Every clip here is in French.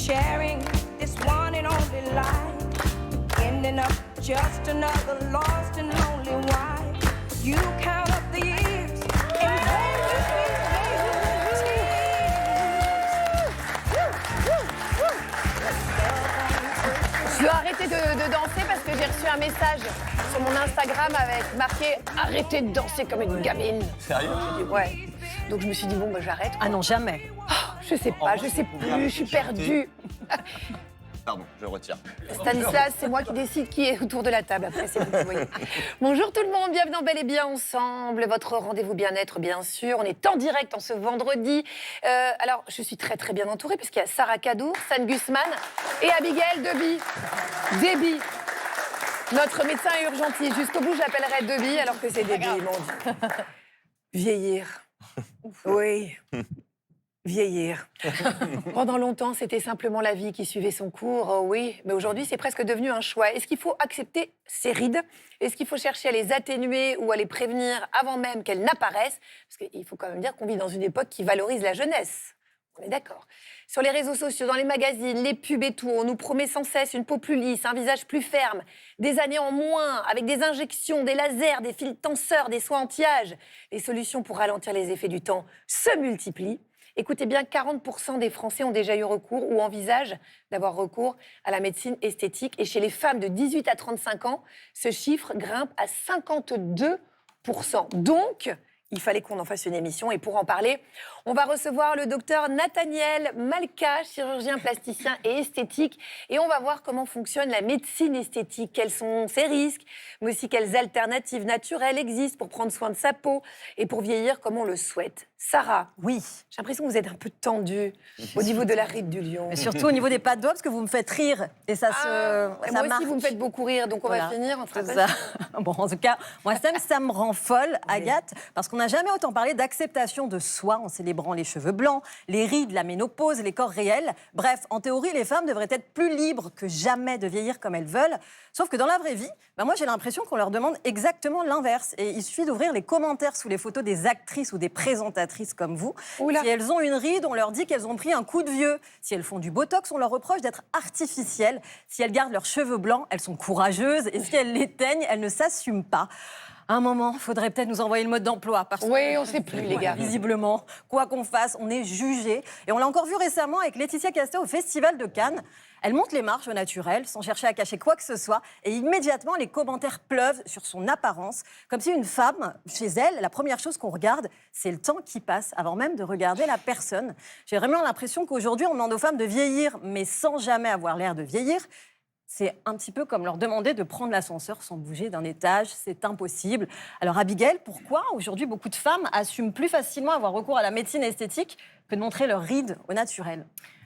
sharing this one and only life, ending up just another lost and lonely wife. You count up the years and then you Je dois arrêter de danser parce que j'ai reçu un message sur mon Instagram avec marqué « Arrêtez de danser comme une gamine ». Sérieux? J'ai dit « Ouais ». Donc je me suis dit « Bon, bah, j'arrête. » Ah non, jamais. Je sais pas, je sais plus, je suis perdue. Pardon, je retire. Stanislas, c'est moi qui décide qui est autour de la table. Après, c'est vous qui voyez. Bonjour tout le monde, bienvenue dans Bel et Bien Ensemble, votre rendez-vous bien-être, bien sûr. On est en direct en ce vendredi. Alors, je suis très très bien entourée puisqu'il y a Sarah Kadour, San Gusman et Abigail Déby. Notre médecin urgentiste. Jusqu'au bout, j'appellerai Déby alors que c'est Déby, mon Dieu. Vieillir. Oui. Vieillir. Pendant longtemps, c'était simplement la vie qui suivait son cours, oh oui, mais aujourd'hui, c'est presque devenu un choix. Est-ce qu'il faut accepter ces rides? Est-ce qu'il faut chercher à les atténuer ou à les prévenir avant même qu'elles n'apparaissent? Parce qu'il faut quand même dire qu'on vit dans une époque qui valorise la jeunesse. On est d'accord. Sur les réseaux sociaux, dans les magazines, les pubs et tout, on nous promet sans cesse une peau plus lisse, un visage plus ferme, des années en moins, avec des injections, des lasers, des fils tenseurs, des soins anti-âge. Les solutions pour ralentir les effets du temps se multiplient. Écoutez bien, 40% des Français ont déjà eu recours ou envisagent d'avoir recours à la médecine esthétique. Et chez les femmes de 18 à 35 ans, ce chiffre grimpe à 52%. Donc, il fallait qu'on en fasse une émission. Et pour en parler, on va recevoir le docteur Nathaniel Malka, chirurgien plasticien et esthétique. Et on va voir comment fonctionne la médecine esthétique, quels sont ses risques, mais aussi quelles alternatives naturelles existent pour prendre soin de sa peau et pour vieillir comme on le souhaite. Sarah, Oui. j'ai l'impression que vous êtes un peu tendue au niveau de la ride du lion. Mais surtout au niveau des pattes doigts, parce que vous me faites rire. Et ça ça moi marche. aussi, vous me faites beaucoup rire, donc on Voilà. va finir. On se C'est rappelle. ça. Bon, en tout cas, moi, ça me rend folle, Agathe, parce qu'on n'a jamais autant parlé d'acceptation de soi en célébrant les cheveux blancs, les rides, la ménopause, les corps réels. Bref, en théorie, les femmes devraient être plus libres que jamais de vieillir comme elles veulent. Sauf que dans la vraie vie, moi, j'ai l'impression qu'on leur demande exactement l'inverse. Et il suffit d'ouvrir les commentaires sous les photos des actrices ou des présentatrices comme vous. Oula. Si elles ont une ride, on leur dit qu'elles ont pris un coup de vieux. Si elles font du botox, on leur reproche d'être artificielles. Si elles gardent leurs cheveux blancs, elles sont courageuses. Et si elles l'éteignent, elles ne s'assument pas. À un moment, il faudrait peut-être nous envoyer le mode d'emploi. Parce Oui, que, on ne sait plus, les gars. Visiblement, quoi qu'on fasse, on est jugé. Et on l'a encore vu récemment avec Laetitia Casta au Festival de Cannes. Elle monte les marches au naturel, sans chercher à cacher quoi que ce soit. Et immédiatement, les commentaires pleuvent sur son apparence. Comme si une femme, chez elle, la première chose qu'on regarde, c'est le temps qui passe, avant même de regarder la personne. J'ai vraiment l'impression qu'aujourd'hui, on demande aux femmes de vieillir, mais sans jamais avoir l'air de vieillir. C'est un petit peu comme leur demander de prendre l'ascenseur sans bouger d'un étage. C'est impossible. Alors Abigail, pourquoi aujourd'hui beaucoup de femmes assument plus facilement avoir recours à la médecine esthétique que de montrer leurs rides au naturel ?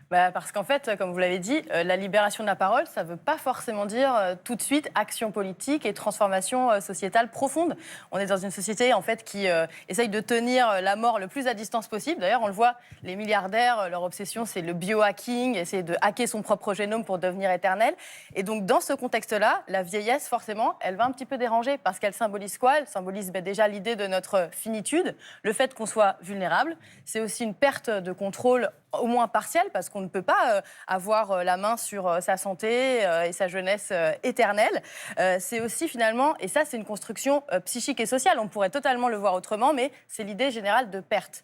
Parce qu'en fait, comme vous l'avez dit, la libération de la parole, ça ne veut pas forcément dire tout de suite action politique et transformation sociétale profonde. On est dans une société en fait qui essaye de tenir la mort le plus à distance possible. D'ailleurs, on le voit, les milliardaires, leur obsession, c'est le biohacking, essayer de hacker son propre génome pour devenir éternel. Et donc, dans ce contexte-là, la vieillesse, forcément, elle va un petit peu déranger parce qu'elle symbolise quoi? Elle symbolise déjà l'idée de notre finitude, le fait qu'on soit vulnérable. C'est aussi une perte de contrôle au moins partielle, parce qu'on ne peut pas avoir la main sur sa santé et sa jeunesse éternelle. C'est aussi finalement, et ça c'est une construction psychique et sociale, on pourrait totalement le voir autrement, mais c'est l'idée générale de perte.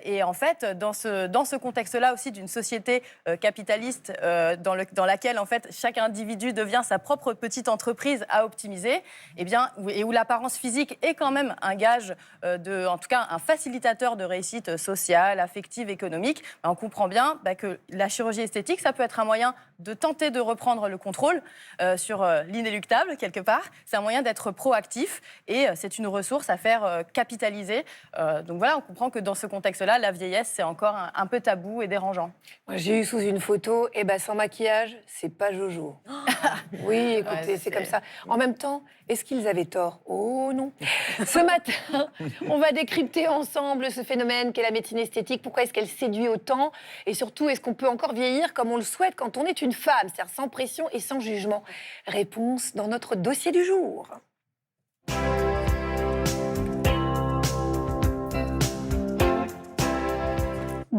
Et en fait, dans ce contexte-là aussi d'une société capitaliste dans laquelle en fait chaque individu devient sa propre petite entreprise à optimiser, et où l'apparence physique est quand même un gage en tout cas un facilitateur de réussite sociale, affective, économique, on comprend bien que la chirurgie esthétique, ça peut être un moyen de tenter de reprendre le contrôle sur l'inéluctable, quelque part. C'est un moyen d'être proactif et c'est une ressource à faire capitaliser. Donc voilà, on comprend que dans ce contexte-là, la vieillesse, c'est encore un peu tabou et dérangeant. Moi, j'ai eu sous une photo, sans maquillage, c'est pas Jojo. Oui, écoutez, c'est comme ça. En même temps, est-ce qu'ils avaient tort? Oh non. Ce matin, on va décrypter ensemble ce phénomène qu'est la médecine esthétique. Pourquoi est-ce qu'elle séduit autant? Et surtout, est-ce qu'on peut encore vieillir comme on le souhaite quand on est une femme, c'est-à-dire sans pression et sans jugement? Réponse dans notre dossier du jour.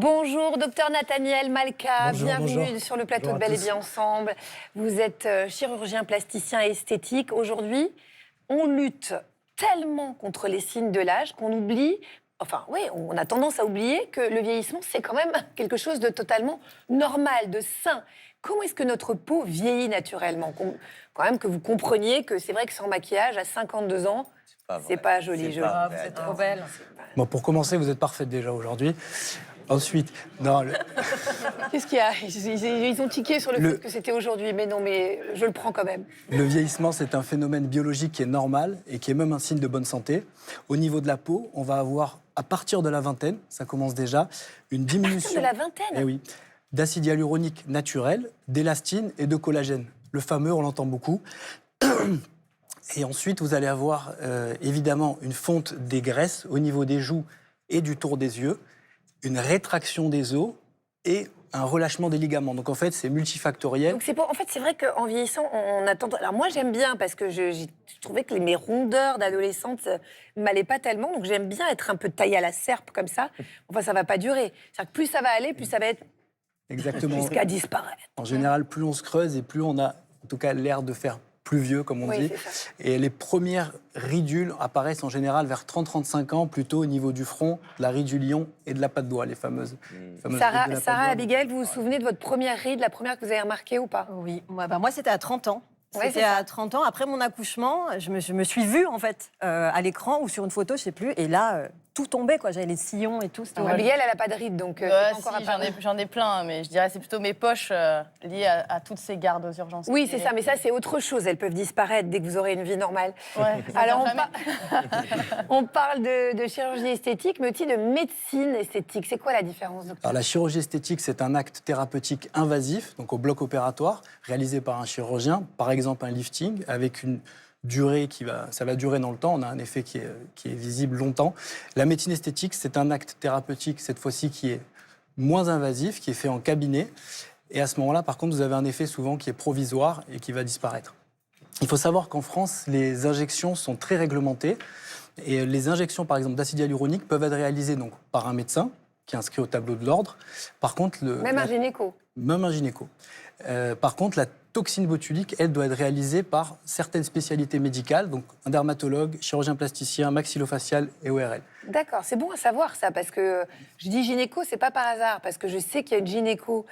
Bonjour, docteur Nathaniel Malka, Bonjour, bienvenue bonjour. sur le plateau Bonjour de à Bel et tous. Bien Ensemble. Vous êtes chirurgien plasticien et esthétique. Aujourd'hui, on lutte tellement contre les signes de l'âge qu'on oublie, enfin oui, on a tendance à oublier que le vieillissement, c'est quand même quelque chose de totalement normal, de sain. Comment est-ce que notre peau vieillit naturellement? Quand même que vous compreniez que c'est vrai que sans maquillage, à 52 ans, c'est pas joli, C'est joli. pas Vous vrai. êtes trop belle. Bon, pour commencer, vous êtes parfaite déjà aujourd'hui. Ensuite, non, Qu'est-ce qu'il y a ils ont tiqué sur le Le- fait que c'était aujourd'hui, mais non, mais je le prends quand même. le vieillissement, c'est un phénomène biologique qui est normal et qui est même un signe de bonne santé. Au niveau de la peau, on va avoir, à partir de la vingtaine, ça commence déjà, une À partir diminution. de la vingtaine. Eh oui, d'acide hyaluronique naturel, d'élastine et de collagène. Le fameux, on l'entend beaucoup. Et ensuite, vous allez avoir évidemment une fonte des graisses au niveau des joues et du tour des yeux, une rétraction des os et un relâchement des ligaments. Donc en fait, c'est multifactoriel. Donc en fait, c'est vrai qu'en vieillissant, on attend. Alors moi, j'aime bien parce que j'ai trouvé que mes rondeurs d'adolescente m'allaient pas tellement. Donc j'aime bien être un peu taillée à la serpe comme ça. Enfin, ça va pas durer. C'est-à-dire que plus ça va aller, plus ça va être Exactement. jusqu'à disparaître. En général, plus on se creuse et plus on a, en tout cas, l'air de faire plus vieux, comme on Oui, dit. c'est ça. Et les premières ridules apparaissent en général vers 30-35 ans, plutôt au niveau du front, de la ride du lion et de la patte d'oie, les fameuses rides de la Sarah, patte Sarah d'oie. Abigail, vous vous souvenez de votre première ride, la première que vous avez remarquée ou pas? Oui, moi c'était à 30 ans. Ouais, C'était c'est ça. à 30 ans, après mon accouchement, je me suis vue en fait à l'écran ou sur une photo, je sais plus, et là, tout tombait, quoi. J'avais les sillons et tout. C'était horrible. Abigail, elle a pas de ride, donc c'est Ouais, pas encore si, apparu. j'en ai plein, mais je dirais que c'est plutôt mes poches liées à toutes ces gardes aux urgences. Oui, c'est ça, mais ça, c'est autre chose. Elles peuvent disparaître dès que vous aurez une vie normale. Ouais, ça Alors, vient on parle de chirurgie esthétique, mais aussi de médecine esthétique. C'est quoi la différence, docteur? Alors, la chirurgie esthétique, c'est un acte thérapeutique invasif, donc au bloc opératoire, réalisé par un chirurgien, par exemple un lifting, avec une durée ça va durer dans le temps, on a un effet qui est visible longtemps. La médecine esthétique, c'est un acte thérapeutique, cette fois-ci, qui est moins invasif, qui est fait en cabinet. Et à ce moment-là, par contre, vous avez un effet souvent qui est provisoire et qui va disparaître. Il faut savoir qu'en France, les injections sont très réglementées. Et les injections, par exemple, d'acide hyaluronique peuvent être réalisées donc, par un médecin qui est inscrit au tableau de l'ordre. Par contre, Même un gynéco. même un gynéco. Par contre, la toxine botulique, elle, doit être réalisée par certaines spécialités médicales, donc un dermatologue, chirurgien plasticien, maxillofacial et ORL. D'accord, c'est bon à savoir ça, parce que je dis gynéco, c'est pas par hasard, parce que je sais qu'il y a une gynéco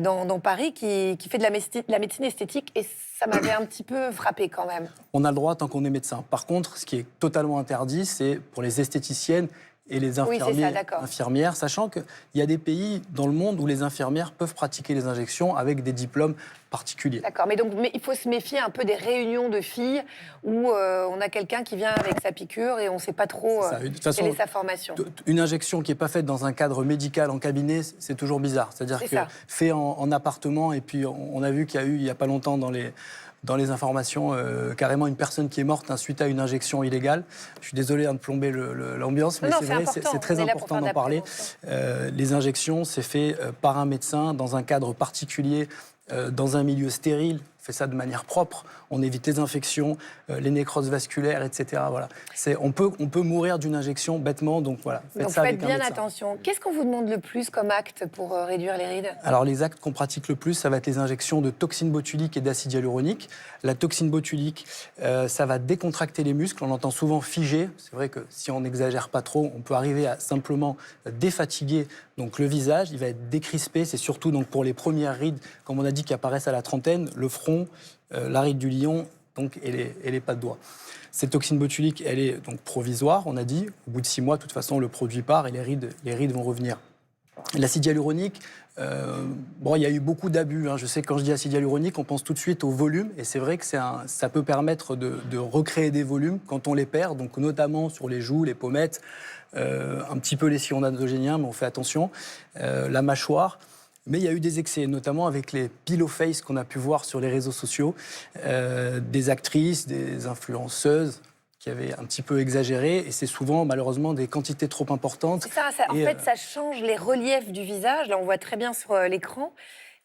dans Paris qui fait de la médecine esthétique, et ça m'avait un petit peu frappé quand même. On a le droit tant qu'on est médecin. Par contre, ce qui est totalement interdit, c'est pour les esthéticiennes et les Oui, c'est ça, d'accord. infirmières, sachant qu'il y a des pays dans le monde où les infirmières peuvent pratiquer les injections avec des diplômes particuliers. D'accord, mais il faut se méfier un peu des réunions de filles où on a quelqu'un qui vient avec sa piqûre et on ne sait pas trop C'est ça. De toute façon, quelle est sa formation. Une injection qui n'est pas faite dans un cadre médical en cabinet, c'est toujours bizarre. C'est-à-dire C'est que ça. fait en appartement, et puis on a vu qu'il y a eu, il n'y a pas longtemps, dans les informations, carrément une personne qui est morte suite à une injection illégale. Je suis désolé de plomber l'ambiance, mais Non, c'est c'est vrai, important. c'est très On est là pour important faire de d'en la parler. prévention. Les injections, c'est fait par un médecin, dans un cadre particulier, dans un milieu stérile. On fait ça de manière propre. On évite les infections, les nécroses vasculaires, etc. Voilà. On peut mourir d'une injection bêtement, donc voilà. Donc ça faites avec un bien médecin. attention. Qu'est-ce qu'on vous demande le plus comme acte pour réduire les rides? Alors les actes qu'on pratique le plus, ça va être les injections de toxine botulique et d'acide hyaluronique. La toxine botulique, ça va décontracter les muscles. On entend souvent figer. C'est vrai que si on n'exagère pas trop, on peut arriver à simplement défatiguer donc le visage. Il va être décrispé. C'est surtout donc pour les premières rides, comme on a dit, qui apparaissent à la trentaine, le front, la ride du lion donc, et les pattes doigts. Cette toxine botulique, elle est donc provisoire, on a dit. Au bout de 6 mois, de toute façon, le produit part et les rides vont revenir. L'acide hyaluronique, il y a eu beaucoup d'abus. Je sais que quand je dis acide hyaluronique, on pense tout de suite au volume. Et c'est vrai que ça peut permettre de recréer des volumes quand on les perd, donc notamment sur les joues, les pommettes, un petit peu les sillons nasogéniens, mais on fait attention, la mâchoire. Mais il y a eu des excès, notamment avec les pillow face qu'on a pu voir sur les réseaux sociaux, des actrices, des influenceuses qui avaient un petit peu exagéré, et c'est souvent malheureusement des quantités trop importantes. C'est ça, en Et, fait, ça change les reliefs du visage. Là, on voit très bien sur l'écran.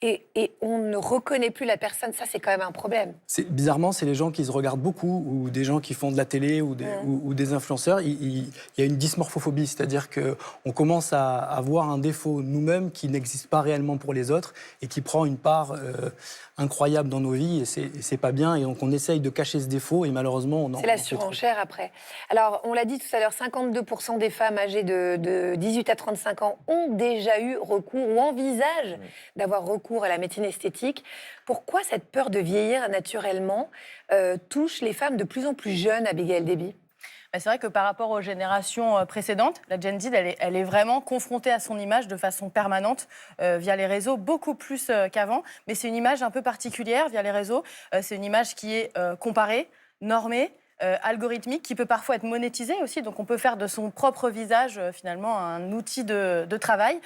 et on ne reconnaît plus la personne. Ça, c'est quand même un problème. Bizarrement, c'est les gens qui se regardent beaucoup, ou des gens qui font de la télé, ou des influenceurs. Il y a une dysmorphophobie, c'est-à-dire qu'on commence à voir un défaut nous-mêmes qui n'existe pas réellement pour les autres et qui prend une part incroyable dans nos vies, et c'est pas bien. Et donc on essaye de cacher ce défaut, et malheureusement on en... C'est la surenchère après. Alors, on l'a dit tout à l'heure, 52% des femmes âgées de 18 à 35 ans ont déjà eu recours ou envisagent d'avoir recours à la médecine esthétique. Pourquoi cette peur de vieillir naturellement touche les femmes de plus en plus jeunes, Abigail Déby ? C'est vrai que par rapport aux générations précédentes, la Gen Z, elle est vraiment confrontée à son image de façon permanente via les réseaux, beaucoup plus qu'avant. Mais c'est une image un peu particulière via les réseaux. C'est une image qui est comparée, normée, algorithmique, qui peut parfois être monétisée aussi. Donc on peut faire de son propre visage finalement un outil de travail.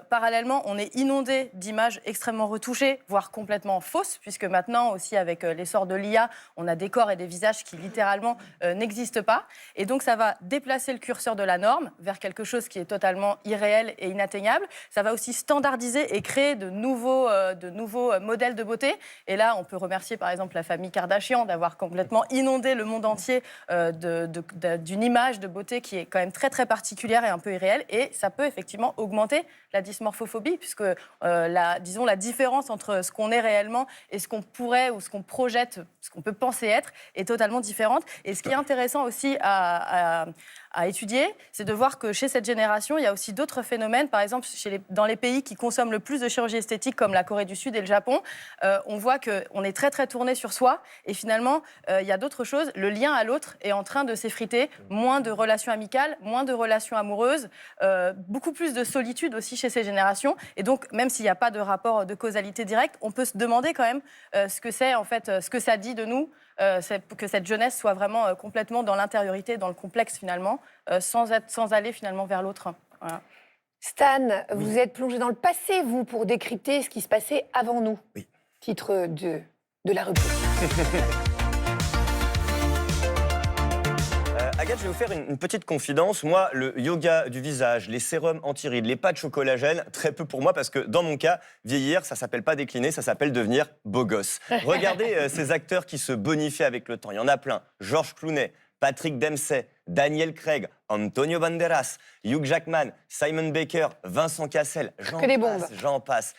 Parallèlement, on est inondé d'images extrêmement retouchées, voire complètement fausses, puisque maintenant aussi avec l'essor de l'IA, on a des corps et des visages qui littéralement n'existent pas. Et donc ça va déplacer le curseur de la norme vers quelque chose qui est totalement irréel et inatteignable. Ça va aussi standardiser et créer de nouveaux modèles de beauté. Et là, on peut remercier par exemple la famille Kardashian d'avoir complètement inondé le monde entier d'une image de beauté qui est quand même très très particulière et un peu irréelle, et ça peut effectivement augmenter la dysmorphophobie, puisque la différence entre ce qu'on est réellement et ce qu'on pourrait ou ce qu'on projette, ce qu'on peut penser être, est totalement différente. Et ce qui est intéressant aussi à étudier, c'est de voir que chez cette génération, il y a aussi d'autres phénomènes. Par exemple, dans les pays qui consomment le plus de chirurgie esthétique, comme la Corée du Sud et le Japon, on voit qu'on est très très tourné sur soi, et finalement, il y a d'autres choses. Le lien à l'autre est en train de s'effriter. Moins de relations amicales, moins de relations amoureuses, beaucoup plus de solitude aussi chez ces générations. Et donc, même s'il n'y a pas de rapport de causalité directe, on peut se demander quand même ce que c'est en fait, ce que ça dit de nous, que cette jeunesse soit vraiment complètement dans l'intériorité, dans le complexe finalement, sans aller finalement vers l'autre. Voilà. Stan, vous êtes plongé dans le passé, vous, pour décrypter ce qui se passait avant nous. Oui. Titre de la rubrique. Agathe, je vais vous faire une petite confidence. Moi, le yoga du visage, les sérums anti-rides, les patchs au collagène, très peu pour moi, parce que dans mon cas, vieillir, ça s'appelle pas décliner, ça s'appelle devenir beau gosse. Regardez ces acteurs qui se bonifient avec le temps. Il y en a plein. George Clooney, Patrick Dempsey, Daniel Craig, Antonio Banderas, Hugh Jackman, Simon Baker, Vincent Cassel. J'en passe.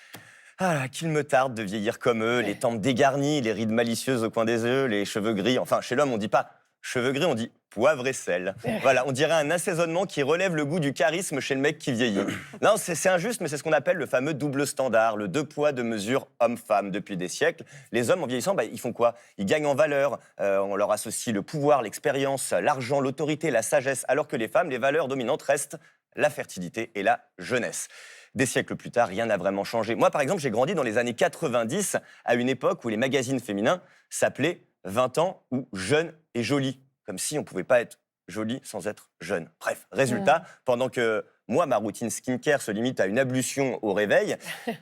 Ah, qu'il me tarde de vieillir comme eux, les tempes dégarnies, les rides malicieuses au coin des yeux, les cheveux gris. Enfin, chez l'homme, on dit pas cheveux gris, on dit poivre et sel. Voilà, on dirait un assaisonnement qui relève le goût du charisme chez le mec qui vieillit. Non, c'est injuste, mais c'est ce qu'on appelle le fameux double standard, le 2 poids 2 mesures homme-femme. Depuis des siècles, les hommes, en vieillissant, ils font quoi? Ils gagnent en valeur, on leur associe le pouvoir, l'expérience, l'argent, l'autorité, la sagesse, alors que les femmes, les valeurs dominantes restent la fertilité et la jeunesse. Des siècles plus tard, rien n'a vraiment changé. Moi, par exemple, j'ai grandi dans les années 90, à une époque où les magazines féminins s'appelaient 20 ans ou Jeune et Jolie, comme si on ne pouvait pas être jolie sans être jeune. Bref, résultat, pendant que moi, ma routine skincare se limite à une ablution au réveil,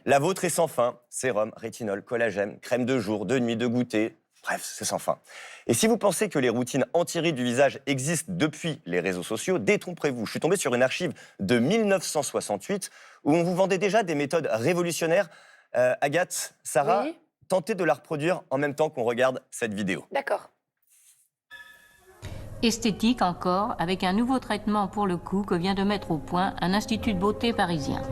la vôtre est sans fin. Sérum, rétinol, collagène, crème de jour, de nuit, de goûter. Bref, c'est sans fin. Et si vous pensez que les routines anti-rides du visage existent depuis les réseaux sociaux, détrompez-vous. Je suis tombé sur une archive de 1968 où on vous vendait déjà des méthodes révolutionnaires. Agathe, Sarah, Oui. tentez de la reproduire en même temps qu'on regarde cette vidéo. D'accord. Esthétique encore, avec un nouveau traitement pour le cou que vient de mettre au point un institut de beauté parisien.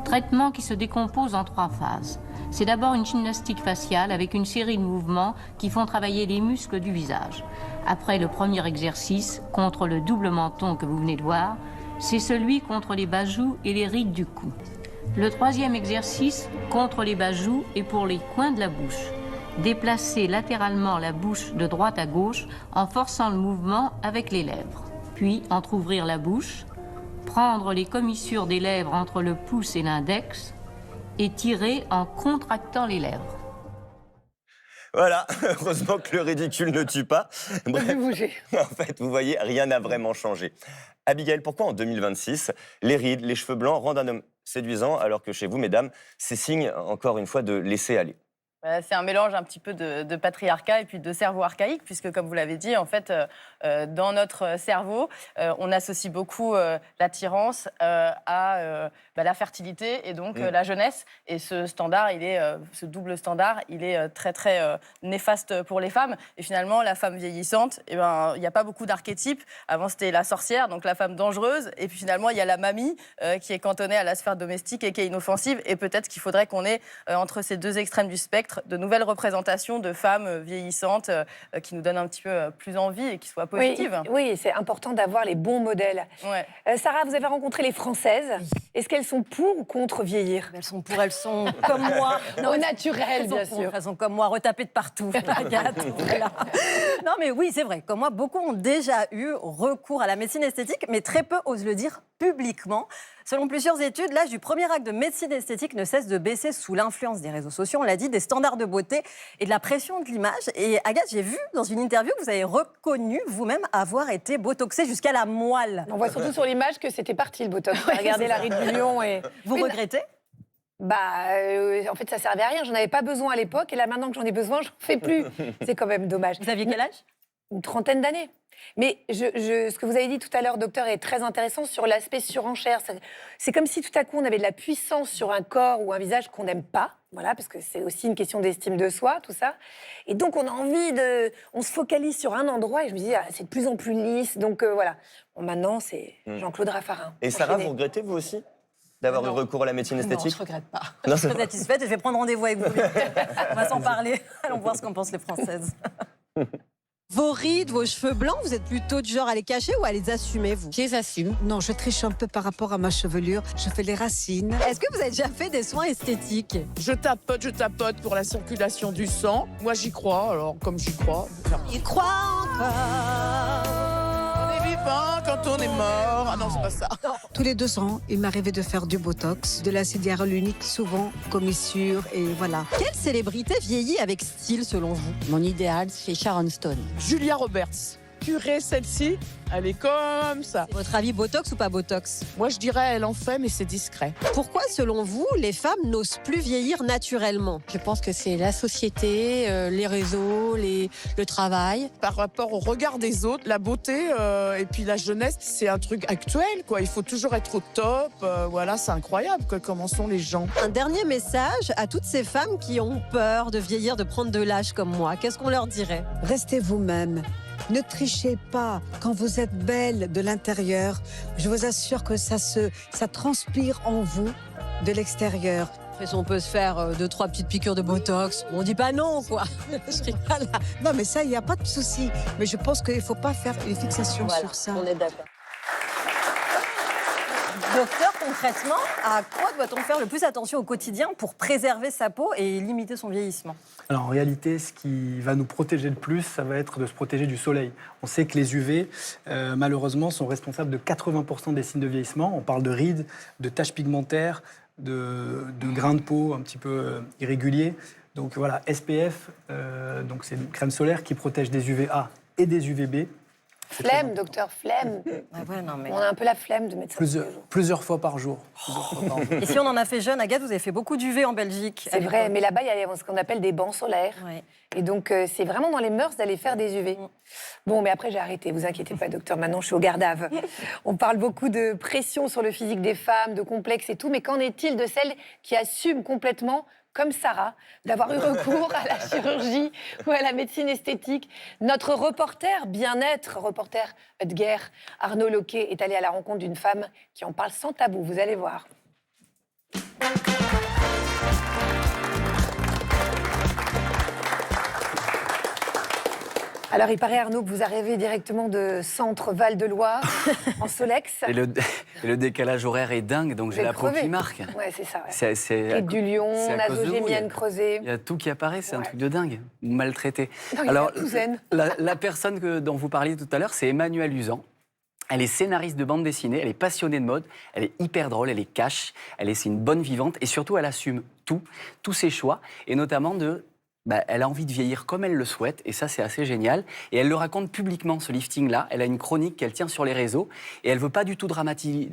Traitement qui se décompose en 3 phases. C'est d'abord une gymnastique faciale avec une série de mouvements qui font travailler les muscles du visage. Après le premier exercice, contre le double menton que vous venez de voir, c'est celui contre les bas joues et les rides du cou. Le 3e exercice, contre les bas joues et pour les coins de la bouche. Déplacer latéralement la bouche de droite à gauche en forçant le mouvement avec les lèvres. Puis entrouvrir la bouche, prendre les commissures des lèvres entre le pouce et l'index et tirer en contractant les lèvres. Voilà, heureusement que le ridicule ne tue pas. Bref, bouger. en fait, vous voyez, rien n'a vraiment changé. Abigail, pourquoi en 2026, les rides, les cheveux blancs rendent un homme séduisant, alors que chez vous, mesdames, c'est signe, encore une fois, de laisser aller? C'est un mélange un petit peu de patriarcat et puis de cerveau archaïque, puisque comme vous l'avez dit, en fait, dans notre cerveau, on associe beaucoup l'attirance à la fertilité et donc la jeunesse. Et ce standard, ce double standard, il est très très néfaste pour les femmes. Et finalement, la femme vieillissante, il n'y a pas beaucoup d'archétypes. Avant, c'était la sorcière, donc la femme dangereuse. Et puis finalement, il y a la mamie qui est cantonnée à la sphère domestique et qui est inoffensive. Et peut-être qu'il faudrait qu'on ait entre ces deux extrêmes du spectre de nouvelles représentations de femmes vieillissantes qui nous donnent un petit peu plus envie et qui soient positives. Oui, c'est important d'avoir les bons modèles. Ouais. Sarah, vous avez rencontré les Françaises. Est-ce qu'elles sont pour ou contre vieillir? Elles sont pour, elles sont comme moi. Au naturel, Elles bien sont sûr. pour, elles sont comme moi, retapées de partout. Agathe, voilà. Non, mais oui, c'est vrai. Comme moi, beaucoup ont déjà eu recours à la médecine esthétique, mais très peu osent le dire publiquement. Selon plusieurs études, l'âge du premier acte de médecine esthétique ne cesse de baisser sous l'influence des réseaux sociaux, on l'a dit, des standards de beauté et de la pression de l'image. Et Agathe, j'ai vu dans une interview que vous avez reconnu vous-même avoir été botoxée jusqu'à la moelle. On voit surtout sur l'image que c'était parti le botox. Regardez la ride du lion et... Vous regrettez? En fait, ça servait à rien. J'en avais pas besoin à l'époque et là, maintenant que j'en ai besoin, j'en fais plus. C'est quand même dommage. Vous aviez quel âge? Une trentaine d'années. Mais ce que vous avez dit tout à l'heure, docteur, est très intéressant sur l'aspect surenchère. C'est comme si tout à coup, on avait de la puissance sur un corps ou un visage qu'on n'aime pas. Voilà, parce que c'est aussi une question d'estime de soi, tout ça. Et donc, on a envie de... On se focalise sur un endroit et je me dis, c'est de plus en plus lisse. Donc, voilà. Bon, maintenant, c'est Jean-Claude Raffarin. Et Sarah, vous regrettez, vous aussi, d'avoir eu recours à la médecine esthétique? Non, je regrette pas. Non, Je suis satisfaite et je vais prendre rendez-vous avec vous. On va s'en parler. Allons voir ce qu'en pensent les Françaises. Vos rides, vos cheveux blancs, vous êtes plutôt du genre à les cacher ou à les assumer, vous? Je les assume. Non, je triche un peu par rapport à ma chevelure. Je fais les racines. Est-ce que vous avez déjà fait des soins esthétiques? Je tapote pour la circulation du sang. Moi, j'y crois, alors comme j'y crois. Il croit encore. On est vivant quand on est mort. Ah non, c'est pas ça. Tous les 2 ans, il m'arrivait de faire du botox, de l'acide hyaluronique, souvent commissure et voilà. Quelle célébrité vieillit avec style selon vous? Mon idéal, c'est Sharon Stone. Julia Roberts. Purée, celle-ci, elle est comme ça. Votre avis, botox ou pas botox? Moi, je dirais, elle en fait, mais c'est discret. Pourquoi, selon vous, les femmes n'osent plus vieillir naturellement? Je pense que c'est la société, les réseaux, le travail. Par rapport au regard des autres, la beauté et puis la jeunesse, c'est un truc actuel, quoi. Il faut toujours être au top. Voilà, c'est incroyable, quoi, comment sont les gens. Un dernier message à toutes ces femmes qui ont peur de vieillir, de prendre de l'âge comme moi. Qu'est-ce qu'on leur dirait? Restez vous-même. Ne trichez pas. Quand vous êtes belle de l'intérieur, je vous assure que ça transpire en vous de l'extérieur. Après, si on peut se faire 2-3 petites piqûres de botox, on dit pas non, quoi. Je rigole. Non, mais ça, il n'y a pas de souci. Mais je pense qu'il ne faut pas faire une fixation sur ça. On est d'accord. Docteur, concrètement, à quoi doit-on faire le plus attention au quotidien pour préserver sa peau et limiter son vieillissement? Alors en réalité, ce qui va nous protéger le plus, ça va être de se protéger du soleil. On sait que les UV, malheureusement, sont responsables de 80% des signes de vieillissement. On parle de rides, de taches pigmentaires, de grains de peau un petit peu irréguliers. Donc voilà, SPF, donc c'est une crème solaire qui protège des UVA et des UVB. Flemme, docteur, flemme. On a un peu la flemme de mettre ça tous les jours. Plusieurs fois par jour. Et si on en a fait jeune, Agathe, vous avez fait beaucoup d'UV en Belgique. C'est vrai, mais là-bas, il y a ce qu'on appelle des bancs solaires. Ouais. Et donc, c'est vraiment dans les mœurs d'aller faire des UV. Bon, mais après, j'ai arrêté. Vous inquiétez pas, docteur. Maintenant, je suis au garde à vue. On parle beaucoup de pression sur le physique des femmes, de complexes et tout. Mais qu'en est-il de celles qui assument complètement, comme Sarah, d'avoir eu recours à la chirurgie ou à la médecine esthétique? Notre reporter bien-être, reporter de guerre, Arnaud Loquet, est allé à la rencontre d'une femme qui en parle sans tabou. Vous allez voir. Alors, il paraît, Arnaud, que vous arrivez directement de Centre Val-de-Loire, en Solex. Et le décalage horaire est dingue, donc j'ai la peau qui marque. Ouais, c'est ça. Ouais. C'est du lion, nasogémienne creusée. Il y a tout qui apparaît, c'est un truc de dingue, maltraité. Non, alors, la personne dont vous parliez tout à l'heure, c'est Emmanuelle Usan. Elle est scénariste de bande dessinée, elle est passionnée de mode, elle est hyper drôle, elle est cash, c'est une bonne vivante et surtout elle assume tous ses choix et notamment de elle a envie de vieillir comme elle le souhaite, et ça c'est assez génial. Et elle le raconte publiquement, ce lifting-là. Elle a une chronique qu'elle tient sur les réseaux, et elle veut pas du tout dramatiser,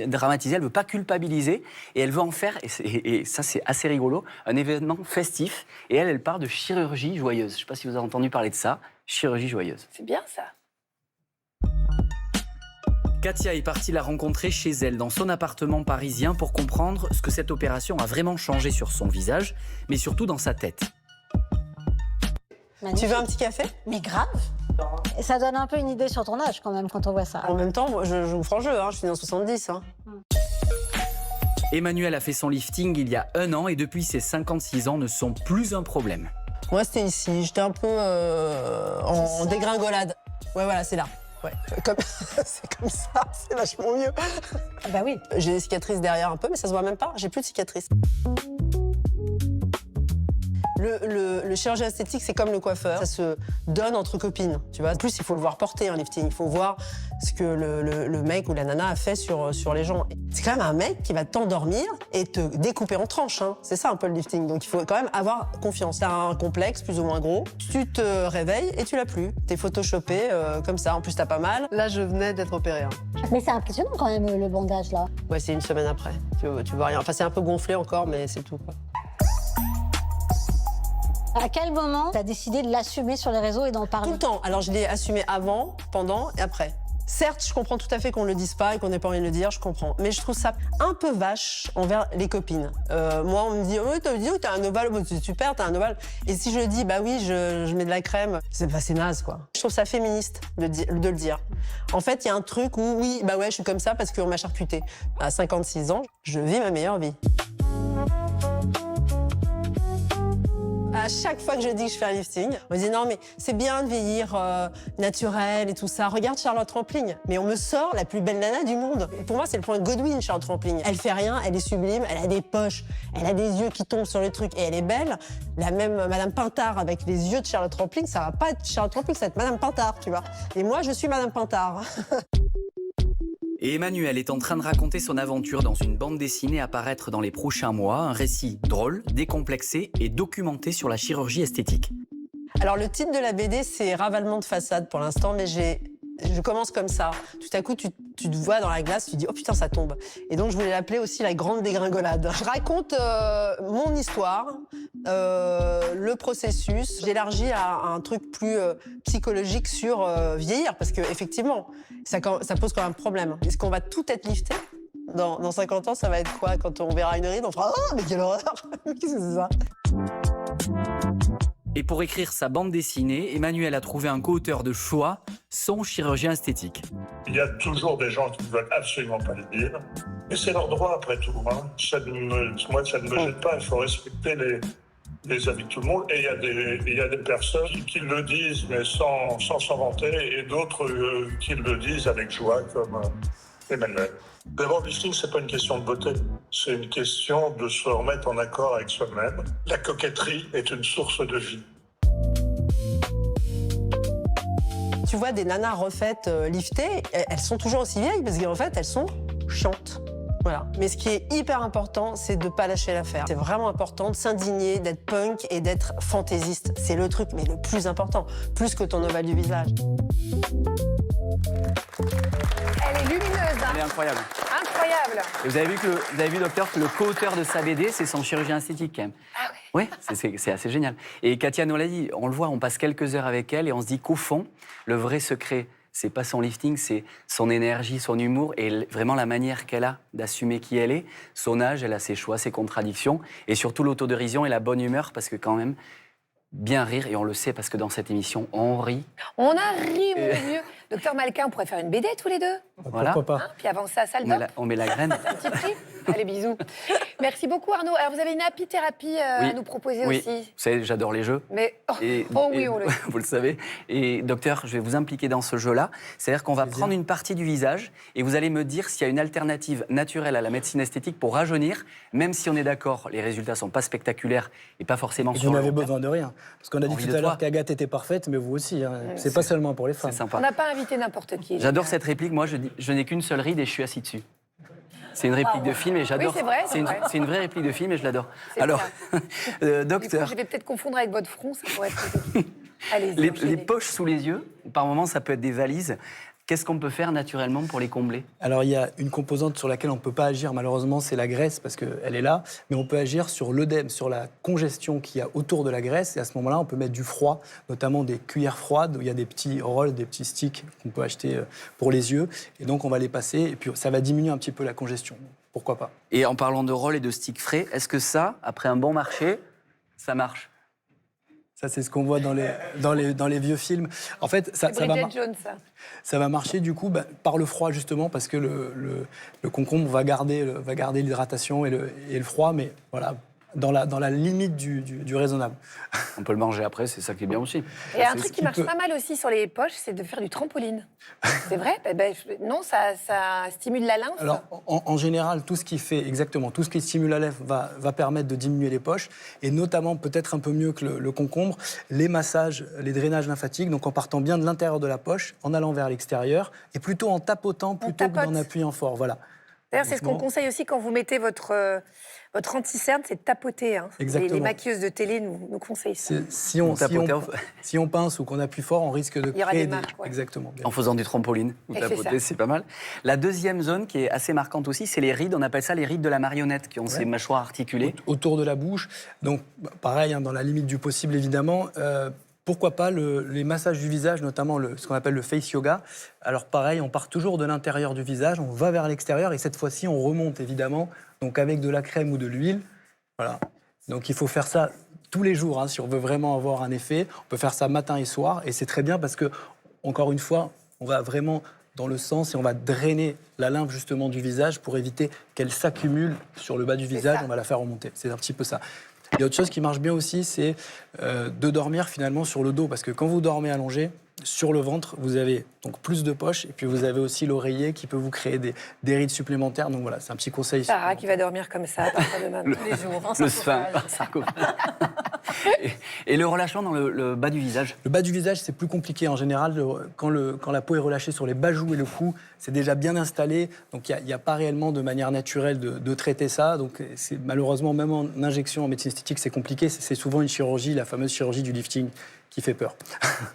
elle veut pas culpabiliser, et elle veut en faire, et ça c'est assez rigolo, un événement festif. Et elle parle de chirurgie joyeuse. Je ne sais pas si vous avez entendu parler de ça, chirurgie joyeuse. C'est bien ça. Katia est partie la rencontrer chez elle, dans son appartement parisien, pour comprendre ce que cette opération a vraiment changé sur son visage, mais surtout dans sa tête. Magnifique. Tu veux un petit café? Mais grave. Ça donne un peu une idée sur ton âge quand même quand on voit ça. En même temps, moi, je joue franc jeu, je suis dans 70. Emmanuelle a fait son lifting il y a 1 an et depuis ses 56 ans ne sont plus un problème. Moi, c'était ici. J'étais un peu en dégringolade. Ouais, voilà, c'est là. Ouais. C'est comme ça, c'est vachement mieux. Bah oui. J'ai des cicatrices derrière un peu, mais ça se voit même pas. J'ai plus de cicatrices. Le chirurgien esthétique, c'est comme le coiffeur. Ça se donne entre copines, tu vois. En plus, il faut le voir porter, un lifting. Il faut voir ce que le mec ou la nana a fait sur les gens. C'est quand même un mec qui va t'endormir et te découper en tranches. C'est ça un peu le lifting. Donc il faut quand même avoir confiance. T'as un complexe plus ou moins gros. Tu te réveilles et tu l'as plus. T'es photoshopé comme ça. En plus, t'as pas mal. Là, je venais d'être opérée. Mais c'est impressionnant quand même le bandage là. Ouais, c'est 1 semaine après. Tu vois rien. Enfin, c'est un peu gonflé encore, mais c'est tout, quoi. À quel moment t'as décidé de l'assumer sur les réseaux et d'en parler? Tout le temps. Alors, je l'ai assumé avant, pendant et après. Certes, je comprends tout à fait qu'on le dise pas et qu'on n'ait pas envie de le dire, je comprends. Mais je trouve ça un peu vache envers les copines. Moi, on me dit, oh, t'as un ovale, c'est super, t'as un ovale. Et si je dis, bah oui, je mets de la crème, c'est naze, quoi. Je trouve ça féministe de le dire. En fait, il y a un truc où, oui, bah ouais, je suis comme ça parce qu'on m'a charcuté. À 56 ans, je vis ma meilleure vie. À chaque fois que je dis que je fais un lifting, on me dit non mais c'est bien de vieillir naturel et tout ça. Regarde Charlotte Rampling. Mais on me sort la plus belle nana du monde. Pour moi, c'est le point Godwin, Charlotte Rampling. Elle fait rien, elle est sublime, elle a des poches, elle a des yeux qui tombent sur le truc et elle est belle. La même Madame Pintard avec les yeux de Charlotte Rampling, ça va pas être Charlotte Rampling, ça va être Madame Pintard, tu vois. Et moi, je suis Madame Pintard. Et Emmanuelle est en train de raconter son aventure dans une bande dessinée à paraître dans les prochains mois, un récit drôle, décomplexé et documenté sur la chirurgie esthétique. Alors le titre de la BD, c'est Ravalement de façade pour l'instant, mais je commence comme ça. Tout à coup, tu te vois dans la glace, tu te dis « Oh putain, ça tombe ». Et donc, je voulais l'appeler aussi La Grande Dégringolade. Je raconte mon histoire, le processus. J'élargis à un truc plus psychologique sur vieillir, parce qu'effectivement, ça pose quand même problème. Est-ce qu'on va tout être lifté ? Dans 50 ans, ça va être quoi? Quand on verra une ride, on fera « Oh, mais quelle horreur ! Qu'est-ce que c'est ça ?» Et pour écrire sa bande dessinée, Emmanuelle a trouvé un co-auteur de choix, son chirurgien esthétique. Il y a toujours des gens qui ne veulent absolument pas le dire. Et c'est leur droit après tout. Moi, ça ne me gêne pas. Il faut respecter les avis de tout le monde. Et il y a des personnes qui le disent, mais sans s'en vanter, et d'autres qui le disent avec joie, comme Emmanuelle. D'abord, le lifting, c'est pas une question de beauté. C'est une question de se remettre en accord avec soi-même. La coquetterie est une source de vie. Tu vois des nanas refaites, liftées, elles sont toujours aussi vieilles parce qu'en fait, elles sont chiantes. Voilà. Mais ce qui est hyper important, c'est de ne pas lâcher l'affaire. C'est vraiment important de s'indigner, d'être punk et d'être fantaisiste. C'est le truc, mais le plus important, plus que ton ovale du visage. Elle est lumineuse, hein. Elle est incroyable. Incroyable. Et vous avez vu, docteur, que le co-auteur de sa BD, c'est son chirurgien esthétique, quand même. Ah ouais. Oui, c'est assez génial. Et Katia nous l'a dit, on le voit, on passe quelques heures avec elle et on se dit qu'au fond, le vrai secret, c'est pas son lifting, c'est son énergie, son humour et vraiment la manière qu'elle a d'assumer qui elle est. Son âge, elle a ses choix, ses contradictions et surtout l'autodérision et la bonne humeur parce que quand même, bien rire, et on le sait parce que dans cette émission, on rit. On a ri, mon Dieu. Docteur Malka, on pourrait faire une BD tous les deux. Voilà. Pourquoi pas. Puis avant ça, salle On met la graine. un petit prix. Allez, bisous. Merci beaucoup, Arnaud. Alors, vous avez une happy-thérapie à nous proposer oui. aussi. Vous savez, j'adore les jeux. Mais, oui, on le vous le savez. Et docteur, je vais vous impliquer dans ce jeu-là. C'est-à-dire qu'on va prendre une partie du visage et vous allez me dire s'il y a une alternative naturelle à la médecine esthétique pour rajeunir, même si on est d'accord, les résultats ne sont pas spectaculaires et pas forcément sur Vous le n'avez long terme. besoin de rien. Parce qu'on a dit tout à l'heure qu'Agathe était parfaite, mais vous aussi. Hein. C'est pas seulement pour les femmes. C'est sympa. On n'a pas invité n'importe qui. J'adore cette réplique. Moi, je n'ai qu'une seule ride et je suis assis dessus. C'est une réplique de film et j'adore. Oui, c'est vrai, c'est vrai. C'est une vraie réplique de film et je l'adore. C'est Alors, Du coup, docteur, je vais peut-être confondre avec votre front, ça pourrait être compliqué. Allez-y, les enchaînez. poches sous les yeux, par moments, ça peut être des valises. Qu'est-ce qu'on peut faire naturellement pour les combler? Alors, il y a une composante sur laquelle on ne peut pas agir, malheureusement, c'est la graisse, parce qu'elle est là. Mais on peut agir sur l'œdème, sur la congestion qu'il y a autour de la graisse. Et à ce moment-là, on peut mettre du froid, notamment des cuillères froides, où il y a des petits rolls, des petits sticks qu'on peut acheter pour les yeux. Et donc, on va les passer, et puis ça va diminuer un petit peu la congestion. Pourquoi pas? Et en parlant de rolls et de sticks frais, est-ce que ça, après un bon marché, ça marche? Ça, c'est ce qu'on voit dans les vieux films. En fait, ça va Bridget Jones, ça. Ça va marcher du coup par le froid justement parce que le concombre va garder l'hydratation et le froid, mais voilà, dans la limite du raisonnable. On peut le manger après, c'est ça qui est bien aussi. Et un truc qui marche pas mal aussi sur les poches, c'est de faire du trampoline. C'est vrai? Non, ça stimule la lymphe. Alors, en général, tout ce qui stimule la lymphe va permettre de diminuer les poches, et notamment, peut-être un peu mieux que le concombre, les massages, les drainages lymphatiques, donc en partant bien de l'intérieur de la poche, en allant vers l'extérieur, et plutôt en tapotant plutôt que d'en appuyant fort. Voilà. D'ailleurs, c'est ce qu'on conseille aussi quand vous mettez votre anti-cerne, c'est de tapoter. Hein. Exactement. Les maquilleuses de télé nous conseillent ça. Si on pince ou qu'on appuie fort, on risque de créer des marques. Exactement. En faisant du trampoline ou tapoter, c'est pas mal. La deuxième zone qui est assez marquante aussi, c'est les rides. On appelle ça les rides de la marionnette, qui ont ces mâchoires articulées. Autour de la bouche. Donc, pareil, hein, dans la limite du possible, évidemment. Pourquoi pas les massages du visage, notamment ce qu'on appelle le face yoga. Alors pareil, on part toujours de l'intérieur du visage, on va vers l'extérieur et cette fois-ci, on remonte évidemment, donc avec de la crème ou de l'huile. Voilà. Donc il faut faire ça tous les jours, hein, si on veut vraiment avoir un effet. On peut faire ça matin et soir et c'est très bien parce que, encore une fois, on va vraiment dans le sens et on va drainer la lymphe justement du visage pour éviter qu'elle s'accumule sur le bas du visage. On va la faire remonter. C'est un petit peu ça. Il y a autre chose qui marche bien aussi, c'est de dormir finalement sur le dos. Parce que quand vous dormez allongé, sur le ventre, vous avez donc plus de poches. Et puis vous avez aussi l'oreiller qui peut vous créer des rides supplémentaires. Donc voilà, c'est un petit conseil. Sarah qui va dormir comme ça à partir de maintenant. Tous les jours. Le sarcophage. Et le relâchement dans le bas du visage? Le bas du visage, c'est plus compliqué en général. Quand la peau est relâchée sur les bas joues et le cou, c'est déjà bien installé. Donc il n'y a pas réellement de manière naturelle de traiter ça. Donc c'est, malheureusement, même en injection, en médecine esthétique, c'est compliqué. C'est souvent une chirurgie, la fameuse chirurgie du lifting, qui fait peur.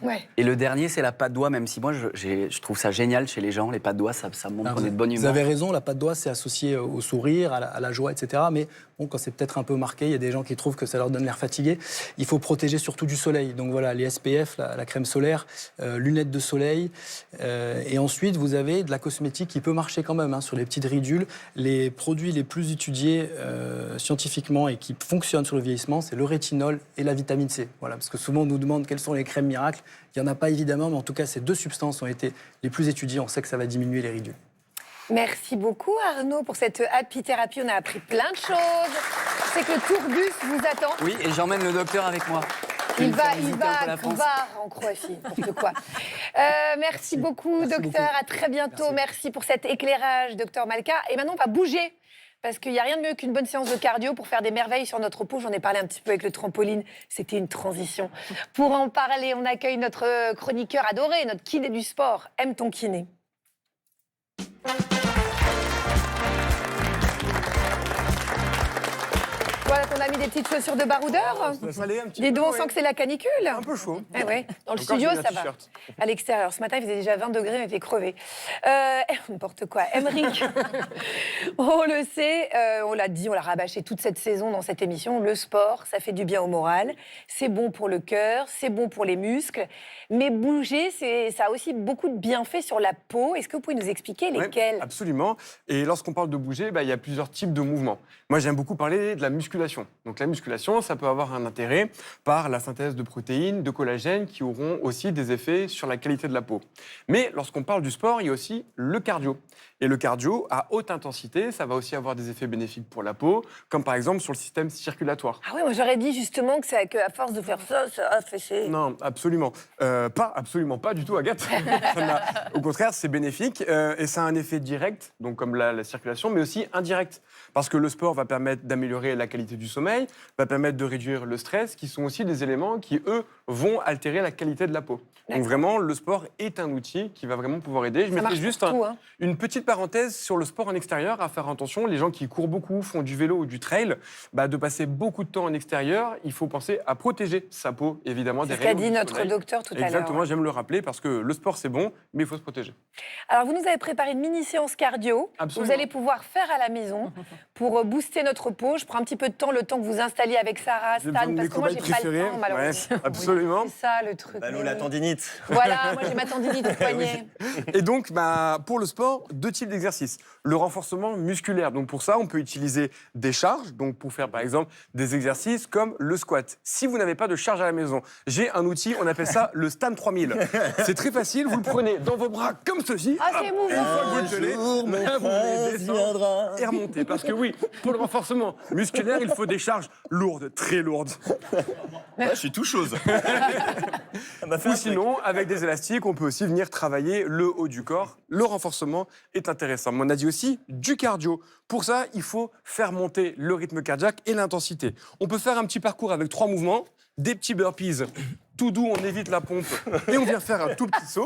Ouais. Et le dernier, c'est la patte doigt, même si moi, je trouve ça génial chez les gens. Les pattes doigts, ça montre qu'on est de bonne humeur. Vous avez raison, la patte doigt, c'est associé au sourire, à la joie, etc. Mais bon, quand c'est peut-être un peu marqué, il y a des gens qui trouvent que ça leur donne l'air fatigué. Il faut protéger surtout du soleil. Donc voilà, les SPF, la crème solaire, lunettes de soleil. Et ensuite, vous avez de la cosmétique qui peut marcher quand même, hein, sur les petites ridules. Les produits les plus étudiés scientifiquement et qui fonctionnent sur le vieillissement, c'est le rétinol et la vitamine C. Voilà, parce que souvent, on nous demande quelles sont les crèmes miracles. Il n'y en a pas évidemment, mais en tout cas, ces deux substances ont été les plus étudiées. On sait que ça va diminuer les ridules. Merci beaucoup Arnaud pour cette happy thérapie. On a appris plein de choses. C'est que le tourbus vous attend. Oui, et j'emmène le docteur avec moi. Il va en Croatie, n'importe quoi. Merci beaucoup, docteur. À très bientôt. Merci pour cet éclairage, docteur Malka. Et maintenant, on va bouger. Parce qu'il n'y a rien de mieux qu'une bonne séance de cardio pour faire des merveilles sur notre peau. J'en ai parlé un petit peu avec le trampoline. C'était une transition. Pour en parler, on accueille notre chroniqueur adoré, notre kiné du sport. Aime ton kiné. Voilà qu'on a mis des petites chaussures de baroudeur. Dis donc, on sent que c'est la canicule. Un peu chaud. Ah ouais. Dans le Encore, studio, j'ai mis un ça va. t-shirt. À l'extérieur, ce matin, il faisait déjà 20 degrés, on était crevés. N'importe quoi. Emeric, on le sait, on l'a dit, on l'a rabâché toute cette saison dans cette émission. Le sport, ça fait du bien au moral. C'est bon pour le cœur, c'est bon pour les muscles. Mais bouger, ça a aussi beaucoup de bienfaits sur la peau. Est-ce que vous pouvez nous expliquer lesquels? Oui, absolument. Et lorsqu'on parle de bouger, il y a plusieurs types de mouvements. Moi, j'aime beaucoup parler de la musculation. Donc la musculation, ça peut avoir un intérêt par la synthèse de protéines, de collagène, qui auront aussi des effets sur la qualité de la peau. Mais lorsqu'on parle du sport, il y a aussi le cardio. Et le cardio, à haute intensité, ça va aussi avoir des effets bénéfiques pour la peau, comme par exemple sur le système circulatoire. Ah oui, moi j'aurais dit justement qu'à force de faire ça, ça a fait... Non, absolument. Absolument pas du tout, Agathe. Au contraire, c'est bénéfique et ça a un effet direct, donc comme la circulation, mais aussi indirect. Parce que le sport va permettre d'améliorer la qualité qualité du sommeil, va permettre de réduire le stress, qui sont aussi des éléments qui, eux, vont altérer la qualité de la peau. Donc vraiment, le sport est un outil qui va vraiment pouvoir aider. Je mettrai juste une petite parenthèse sur le sport en extérieur, à faire attention. Les gens qui courent beaucoup, font du vélo ou du trail, de passer beaucoup de temps en extérieur, il faut penser à protéger sa peau, évidemment, des C'est ce qu'a rayons dit du notre soleil. docteur tout à l'heure. Exactement, j'aime le rappeler parce que le sport, c'est bon, mais il faut se protéger. Alors, vous nous avez préparé une mini-séance cardio. Absolument. Vous allez pouvoir faire à la maison pour booster notre peau. Je prends un petit peu de temps, le temps que vous installiez avec Sarah, Stan, parce que moi, j'ai pas le temps, malheureusement. Ouais, absolument. C'est ça, le truc. Nous, la tendinite. Voilà, moi, j'ai ma tendinite au poignet. Et donc, pour le sport, 2 types d'exercices. Le renforcement musculaire. Donc, pour ça, on peut utiliser des charges. Donc, pour faire, par exemple, des exercices comme le squat. Si vous n'avez pas de charge à la maison, j'ai un outil, on appelle ça le Stan 3000. C'est très facile, vous le prenez dans vos bras comme ceci. Ah, c'est émouvant. Une fois que vous le tenez, vous voulez descendre et remonter. Parce que oui, pour le renforcement musculaire, il faut des charges lourdes, très lourdes. Ouais, je suis tout chose. Ou sinon, avec des élastiques, on peut aussi venir travailler le haut du corps. Le renforcement est intéressant. Mais on a dit aussi du cardio. Pour ça, il faut faire monter le rythme cardiaque et l'intensité. On peut faire un petit parcours avec 3 mouvements, des petits burpees. Tout doux, on évite la pompe et on vient faire un tout petit saut.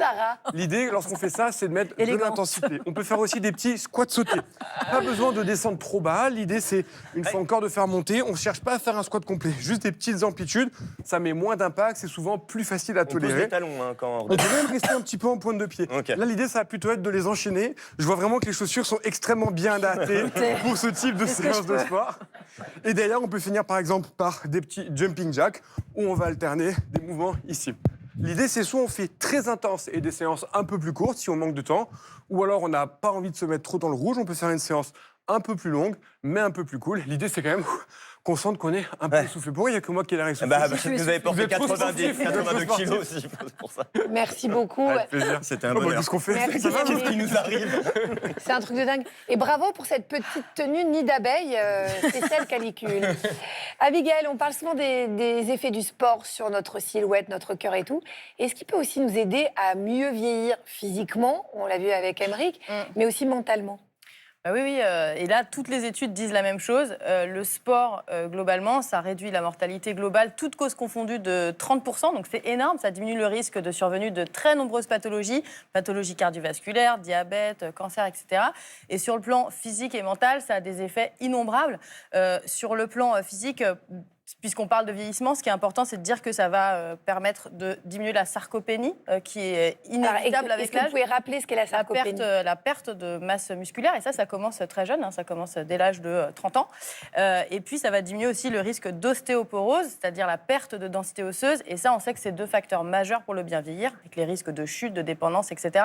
L'idée, lorsqu'on fait ça, c'est de mettre de l'intensité. On peut faire aussi des petits squats sautés. Pas besoin de descendre trop bas. L'idée, c'est, une fois encore, de faire monter. On ne cherche pas à faire un squat complet, juste des petites amplitudes. Ça met moins d'impact, c'est souvent plus facile à tolérer. On pose les talons quand on peut même rester un petit peu en pointe de pied. Okay. Là, l'idée, ça va plutôt être de les enchaîner. Je vois vraiment que les chaussures sont extrêmement bien adaptées pour ce type de séance de sport. Et d'ailleurs, on peut finir, par exemple, par des petits jumping jacks où on va alterner des mouvements ici. L'idée, c'est soit on fait très intense et des séances un peu plus courtes si on manque de temps, ou alors on n'a pas envie de se mettre trop dans le rouge, on peut faire une séance un peu plus longue, mais un peu plus cool. L'idée, c'est quand même qu'on sente qu'on est un peu essoufflé. Pourquoi il n'y a que moi qui ai l'air essoufflé? Vous avez porté 82 kilos aussi, pour ça. Merci beaucoup. Avec plaisir, c'était un bonheur. Qu'est-ce qu'on fait? Merci, Qu'est-ce qui nous arrive? C'est un truc de dingue. Et bravo pour cette petite tenue nid d'abeille, spéciale calicule. Abigail, on parle souvent des effets du sport sur notre silhouette, notre cœur et tout. Est-ce qu'il peut aussi nous aider à mieux vieillir physiquement, on l'a vu avec Aymeric, mais aussi mentalement? Oui. Et là, toutes les études disent la même chose. Le sport, globalement, ça réduit la mortalité globale, toutes causes confondues, de 30%. Donc, c'est énorme. Ça diminue le risque de survenue de très nombreuses pathologies cardiovasculaires, diabète, cancer, etc. Et sur le plan physique et mental, ça a des effets innombrables. Sur le plan physique, puisqu'on parle de vieillissement, ce qui est important, c'est de dire que ça va permettre de diminuer la sarcopénie, qui est inévitable avec Est-ce que l'âge. vous pouvez rappeler ce qu'est la sarcopénie? La perte de masse musculaire, et ça commence très jeune, ça commence dès l'âge de 30 ans. Et puis, ça va diminuer aussi le risque d'ostéoporose, c'est-à-dire la perte de densité osseuse. Et ça, on sait que c'est 2 facteurs majeurs pour le bien vieillir, avec les risques de chute, de dépendance, etc.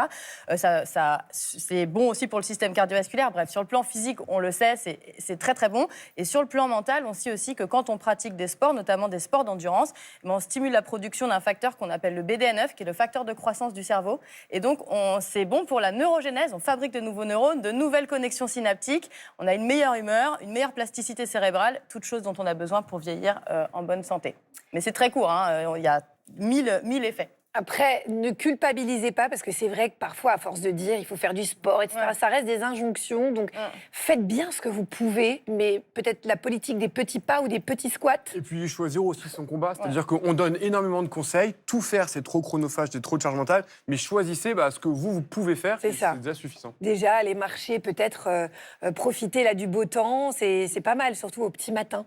C'est bon aussi pour le système cardiovasculaire. Bref, sur le plan physique, on le sait, c'est très, très bon. Et sur le plan mental, on sait aussi que quand on pratique des sports, notamment des sports d'endurance, on stimule la production d'un facteur qu'on appelle le BDNF, qui est le facteur de croissance du cerveau. Et donc, c'est bon pour la neurogénèse. On fabrique de nouveaux neurones, de nouvelles connexions synaptiques. On a une meilleure humeur, une meilleure plasticité cérébrale, toutes choses dont on a besoin pour vieillir en bonne santé. Mais c'est très court, il y a 1000 effets. Après, ne culpabilisez pas, parce que c'est vrai que parfois, à force de dire il faut faire du sport, etc., ça reste des injonctions. Donc, faites bien ce que vous pouvez, mais peut-être la politique des petits pas ou des petits squats. Et puis choisir aussi son combat, c'est-à-dire qu'on donne énormément de conseils. Tout faire, c'est trop chronophage, c'est trop de charge mentale, mais choisissez ce que vous pouvez faire, c'est déjà suffisant. Déjà, aller marcher, peut-être profiter là, du beau temps, c'est pas mal, surtout au petit matin.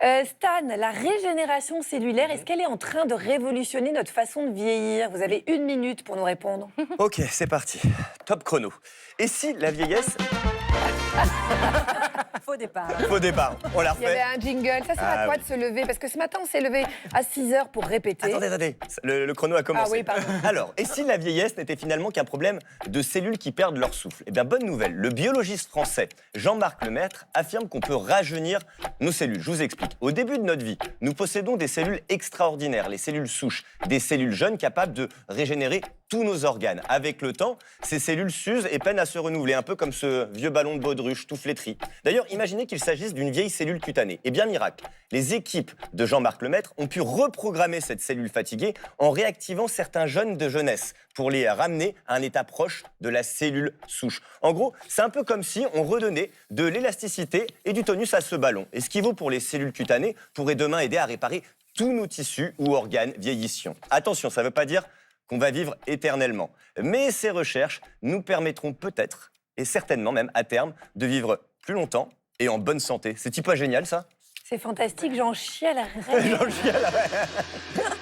Stan, la régénération cellulaire, est-ce qu'elle est en train de révolutionner notre façon de vieillir? Vous avez 1 minute pour nous répondre. Ok, c'est parti. Top chrono. Et si la vieillesse... Faux départ. Faux départ, on l'a Il y refait. avait un jingle. Ça sert à quoi de se lever? Parce que ce matin, on s'est levé à 6h pour répéter. Attendez, le chrono a commencé. Ah oui, pardon. Alors, et si la vieillesse n'était finalement qu'un problème de cellules qui perdent leur souffle? Eh bien, bonne nouvelle, le biologiste français Jean-Marc Lemaître affirme qu'on peut rajeunir nos cellules. Je vous explique. Au début de notre vie, nous possédons des cellules extraordinaires, les cellules souches, des cellules jeunes capables de régénérer tous nos organes. Avec le temps, ces cellules s'usent et peinent à se renouveler, un peu comme ce vieux ballon de baudruche tout flétri. D'ailleurs, imaginez qu'il s'agisse d'une vieille cellule cutanée. Et bien miracle, les équipes de Jean-Marc Lemaître ont pu reprogrammer cette cellule fatiguée en réactivant certains gènes de jeunesse pour les ramener à un état proche de la cellule souche. En gros, c'est un peu comme si on redonnait de l'élasticité et du tonus à ce ballon. Et ce qui vaut pour les cellules cutanées pourrait demain aider à réparer tous nos tissus ou organes vieillissants. Attention, ça ne veut pas dire qu'on va vivre éternellement. Mais ces recherches nous permettront peut-être, et certainement même à terme, de vivre plus longtemps et en bonne santé. C'est pas génial, ça? C'est fantastique, j'en chiale. J'en chiale.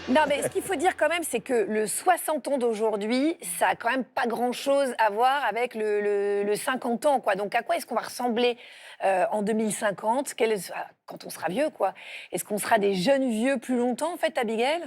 Non, mais ce qu'il faut dire quand même, c'est que le 60 ans d'aujourd'hui, ça a quand même pas grand-chose à voir avec le 50 ans, quoi. Donc, à quoi est-ce qu'on va ressembler en 2050 quand on sera vieux, quoi? Est-ce qu'on sera des jeunes vieux plus longtemps, en fait, Abigail?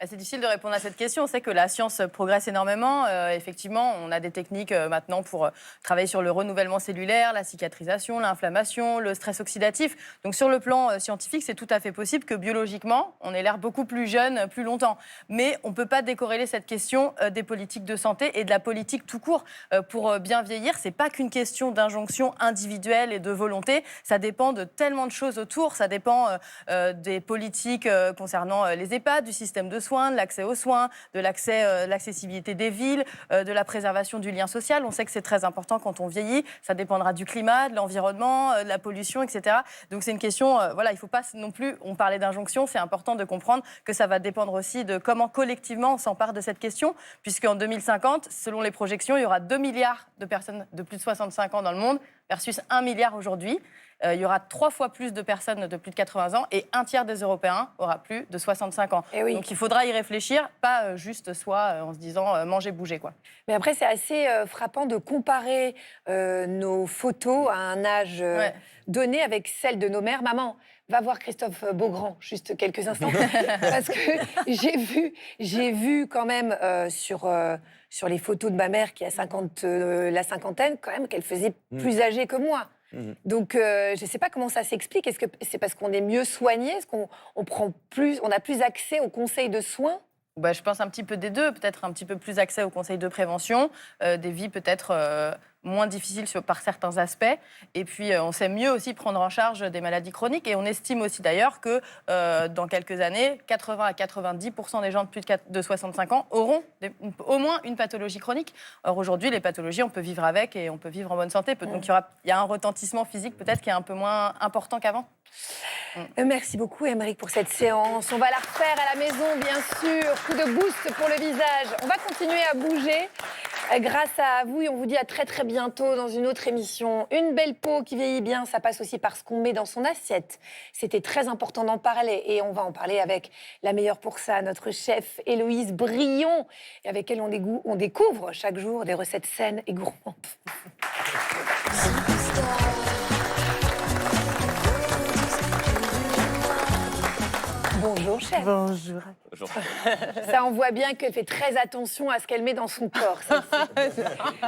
C'est difficile de répondre à cette question. On sait que la science progresse énormément. Effectivement, on a des techniques maintenant pour travailler sur le renouvellement cellulaire, la cicatrisation, l'inflammation, le stress oxydatif. Donc sur le plan scientifique, c'est tout à fait possible que biologiquement, on ait l'air beaucoup plus jeune plus longtemps. Mais on ne peut pas décorréler cette question des politiques de santé et de la politique tout court. Pour bien vieillir, ce n'est pas qu'une question d'injonction individuelle et de volonté. Ça dépend de tellement de choses autour. Ça dépend des politiques concernant les EHPAD, du système de soins, de l'accès aux soins, de l'accessibilité des villes, de la préservation du lien social. On sait que c'est très important quand on vieillit. Ça dépendra du climat, de l'environnement, de la pollution, etc. Donc c'est une question, voilà, il ne faut pas non plus, on parlait d'injonction, c'est important de comprendre que ça va dépendre aussi de comment collectivement on s'empare de cette question, puisqu'en 2050, selon les projections, il y aura 2 milliards de personnes de plus de 65 ans dans le monde versus 1 milliard aujourd'hui. Il y aura 3 fois plus de personnes de plus de 80 ans et 1/3 des Européens aura plus de 65 ans. Et oui. Donc il faudra y réfléchir, pas juste soit en se disant manger, bouger, quoi. Mais après, c'est assez frappant de comparer nos photos à un âge donné avec celles de nos mères. Maman, va voir Christophe Beaugrand, juste quelques instants. Parce que j'ai vu quand même sur les photos de ma mère qui a la cinquantaine, quand même, qu'elle faisait plus âgée que moi. Donc, je ne sais pas comment ça s'explique. Est-ce que c'est parce qu'on est mieux soigné? Est-ce qu'on a plus accès aux conseils de soins? Je pense un petit peu des deux. Peut-être un petit peu plus accès aux conseils de prévention, des vies peut-être moins difficiles par certains aspects. Et puis, on sait mieux aussi prendre en charge des maladies chroniques. Et on estime aussi d'ailleurs que dans quelques années, 80 à 90% des gens de plus de 65 ans auront au moins une pathologie chronique. Or, aujourd'hui, les pathologies, on peut vivre avec et on peut vivre en bonne santé. Donc, il y a un retentissement physique peut-être qui est un peu moins important qu'avant. Merci beaucoup, Aymeric, pour cette séance. On va la refaire à la maison, bien sûr. Coup de boost pour le visage. On va continuer à bouger grâce à vous et on vous dit à très très bientôt dans une autre émission. Une belle peau qui vieillit bien, ça passe aussi par ce qu'on met dans son assiette. C'était très important d'en parler et on va en parler avec la meilleure pour ça, notre chef Héloïse Brion, et avec elle on découvre chaque jour des recettes saines et gourmandes. Bonjour, chef. Bonjour. Ça, on voit bien qu'elle fait très attention à ce qu'elle met dans son corps.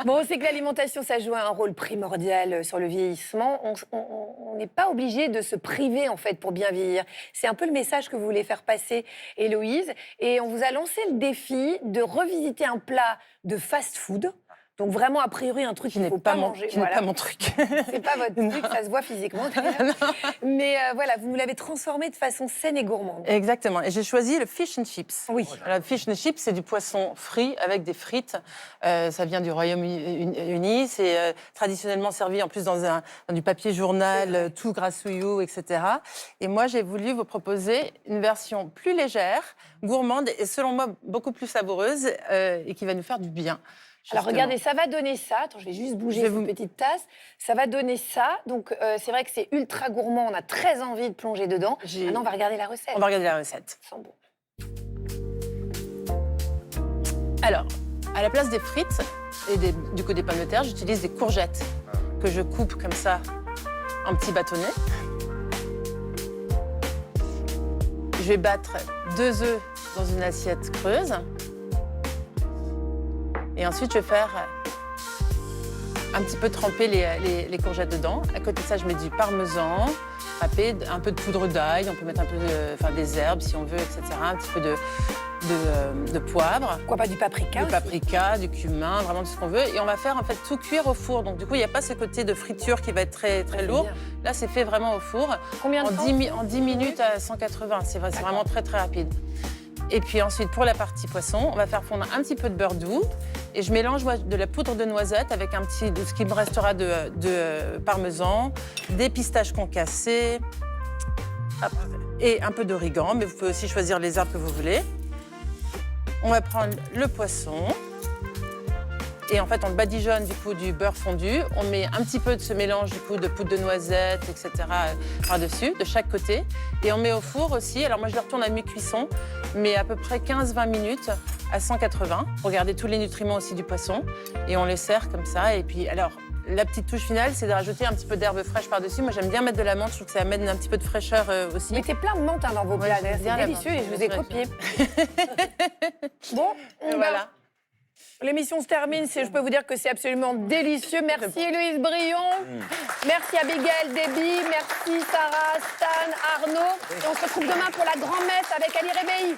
Bon, on sait que l'alimentation, ça joue un rôle primordial sur le vieillissement. On n'est pas obligé de se priver, en fait, pour bien vieillir. C'est un peu le message que vous voulez faire passer, Héloïse. Et on vous a lancé le défi de revisiter un plat de fast-food. Donc vraiment, a priori, un truc qu'il ne faut pas manger. Qui n'est pas mon truc. C'est pas votre truc, ça se voit physiquement. Mais voilà, vous nous l'avez transformé de façon saine et gourmande. Exactement. Et j'ai choisi le fish and chips. Oui. Le fish and chips, c'est du poisson frit avec des frites. Ça vient du Royaume-Uni. C'est traditionnellement servi en plus dans du papier journal, tout grassouillou, etc. Et moi, j'ai voulu vous proposer une version plus légère, gourmande et selon moi beaucoup plus savoureuse et qui va nous faire du bien. Alors regardez, ça va donner ça. Attends, je vais juste bouger cette petite tasse. Ça va donner ça. Donc c'est vrai que c'est ultra gourmand. On a très envie de plonger dedans. Maintenant, on va regarder la recette. On va regarder la recette. Ça sent bon. Alors, à la place des frites et du coup des pommes de terre, j'utilise des courgettes que je coupe comme ça en petits bâtonnets. Je vais battre 2 œufs dans une assiette creuse. Et ensuite, je vais faire un petit peu tremper les courgettes dedans. À côté de ça, je mets du parmesan râpé, un peu de poudre d'ail. On peut mettre un peu des herbes si on veut, etc. Un petit peu de poivre. Pourquoi pas du paprika Du aussi. paprika, du cumin, vraiment tout ce qu'on veut. Et on va faire en fait tout cuire au four. Donc du coup, il n'y a pas ce côté de friture qui va être très, très lourd. bien. Là, c'est fait vraiment au four. Combien de temps En 10 minutes à 180. C'est vraiment très, très rapide. Et puis ensuite, pour la partie poisson, on va faire fondre un petit peu de beurre doux. Et je mélange de la poudre de noisette avec ce qui me restera de parmesan, des pistaches concassées et un peu d'origan. Mais vous pouvez aussi choisir les herbes que vous voulez. On va prendre le poisson. Et en fait, on le badigeonne du coup du beurre fondu. On met un petit peu de ce mélange du coup de poudre de noisette, etc. par-dessus, de chaque côté. Et on met au four aussi. Alors moi, je le retourne à mi-cuisson, mais à peu près 15-20 minutes à 180 pour garder tous les nutriments aussi du poisson. Et on les sert comme ça. Et puis, alors, la petite touche finale, c'est de rajouter un petit peu d'herbe fraîche par-dessus. Moi, j'aime bien mettre de la menthe. Je trouve que ça amène un petit peu de fraîcheur aussi. Vous mettez plein de menthe dans vos plats. j'aime bien C'est la délicieux menthe. et je vous ai copié. Bon, Voilà. L'émission se termine. Je peux vous dire que c'est absolument délicieux. Merci Héloïse Brion. Merci Abigail Déby. Merci Sarah, Stan, Arnaud. Et on se retrouve demain pour la grand-messe avec Ali Rebéi.